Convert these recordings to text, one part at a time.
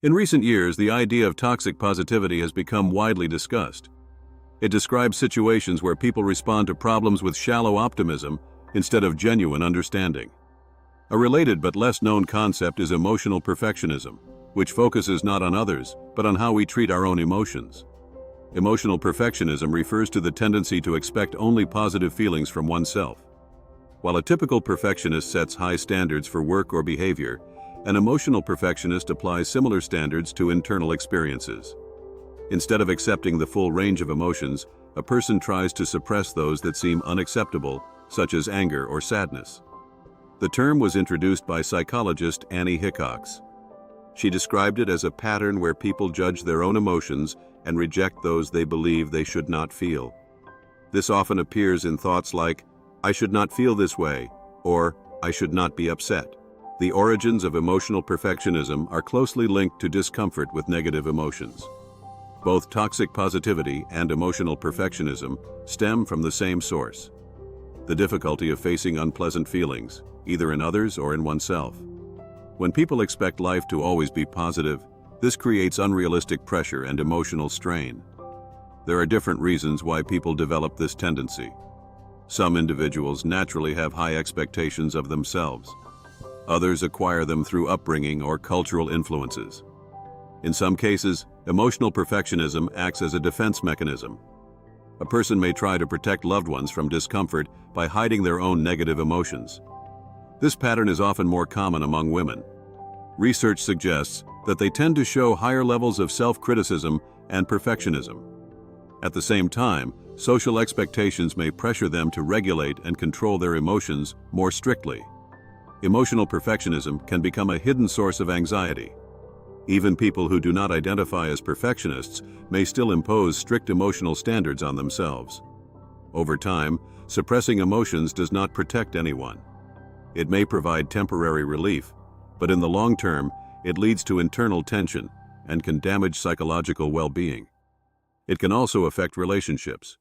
In recent years, the idea of toxic positivity has become widely discussed. It describes situations where people respond to problems with shallow optimism instead of genuine understanding. A related but less known concept is emotional perfectionism, which focuses not on others, but on how we treat our own emotions. Emotional perfectionism refers to the tendency to expect only positive feelings from oneself. While a typical perfectionist sets high standards for work or behavior, an emotional perfectionist applies similar standards to internal experiences. Instead of accepting the full range of emotions, a person tries to suppress those that seem unacceptable, such as anger or sadness. The term was introduced by psychologist Annie Hickox. She described it as a pattern where people judge their own emotions and reject those they believe they should not feel. This often appears in thoughts like, "I should not feel this way," or "I should not be upset." The origins of emotional perfectionism are closely linked to discomfort with negative emotions. Both toxic positivity and emotional perfectionism stem from the same source: the difficulty of facing unpleasant feelings, either in others or in oneself. When people expect life to always be positive, this creates unrealistic pressure and emotional strain. There are different reasons why people develop this tendency. Some individuals naturally have high expectations of themselves. Others acquire them through upbringing or cultural influences. In some cases, emotional perfectionism acts as a defense mechanism. A person may try to protect loved ones from discomfort by hiding their own negative emotions. This pattern is often more common among women. Research suggests that they tend to show higher levels of self-criticism and perfectionism. At the same time, social expectations may pressure them to regulate and control their emotions more strictly. Emotional perfectionism can become a hidden source of anxiety. Even people who do not identify as perfectionists may still impose strict emotional standards on themselves. Over time, suppressing emotions does not protect anyone. It may provide temporary relief, but in the long term, it leads to internal tension and can damage psychological well-being. It can also affect relationships.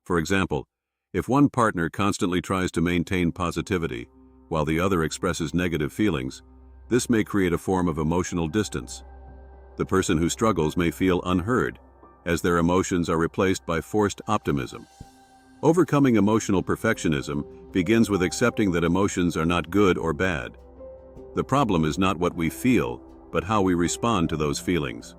For example, if one partner constantly tries to maintain positivity while the other expresses negative feelings, this may create a form of emotional distance. The person who struggles may feel unheard, as their emotions are replaced by forced optimism. Overcoming emotional perfectionism begins with accepting that emotions are not good or bad. The problem is not what we feel, but how we respond to those feelings.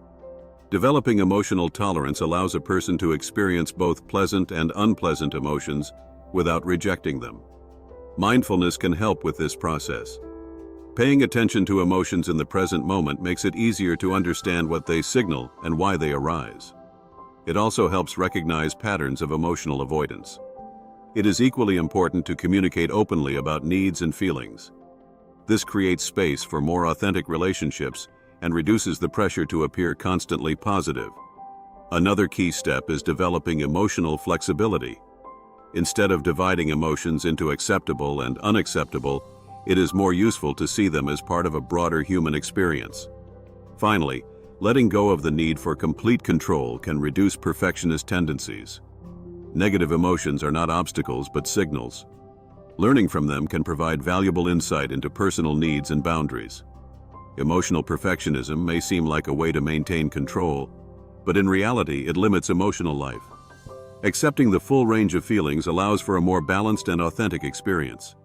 Developing emotional tolerance allows a person to experience both pleasant and unpleasant emotions without rejecting them. Mindfulness can help with this process. Paying attention to emotions in the present moment makes it easier to understand what they signal and why they arise. It also helps recognize patterns of emotional avoidance. It is equally important to communicate openly about needs and feelings. This creates space for more authentic relationships and reduces the pressure to appear constantly positive. Another key step is developing emotional flexibility. Instead of dividing emotions into acceptable and unacceptable, it is more useful to see them as part of a broader human experience. Finally, letting go of the need for complete control can reduce perfectionist tendencies. Negative emotions are not obstacles but signals. Learning from them can provide valuable insight into personal needs and boundaries. Emotional perfectionism may seem like a way to maintain control, but in reality it limits emotional life. Accepting the full range of feelings allows for a more balanced and authentic experience.